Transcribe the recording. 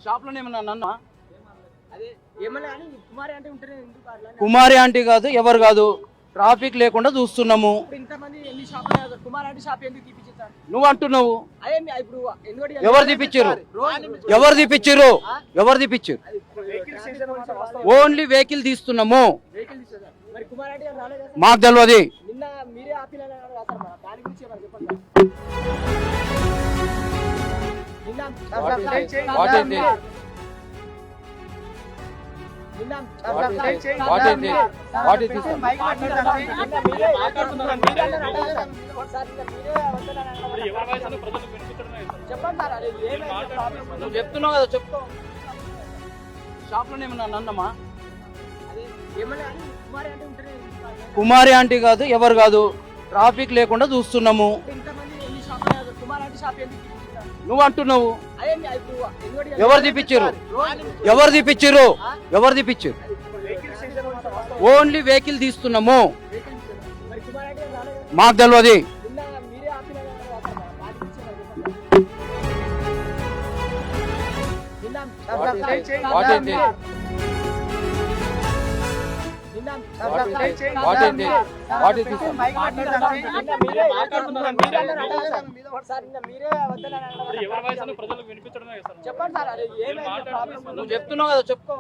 షాప్లోనే ఏమన్నా నన్న కుమారి ఆంటీ కాదు, ఎవరు కాదు, ట్రాఫిక్ లేకుండా చూస్తున్నాము. నువ్వు అంటున్నావు. ఎవరు తీపిచ్చారు? ఎవరు తీపిచ్చారు? ఎవరు తీపిచ్చారు? Only vehicle తీస్తున్నాము. మాకు తెలియదు. నువ్వు చెప్తున్నావు కదా, చెప్తా. షాప్లోనే ఏమన్నా నన్నమా? కుమారి ఆంటీ కాదు, ఎవరు కాదు, ట్రాఫిక్ లేకుండా చూస్తున్నాము. నువ్వు అంటున్నావు. ఎవరు తీపిచ్చారు? ఎవరు తీపిచ్చారు? ఎవరు తీపిచ్చారు? Only vehicle తీస్తున్నాము. మాకు తెలియదు. నువ్వు చెప్తున్నావు కదా, చెప్పుకో.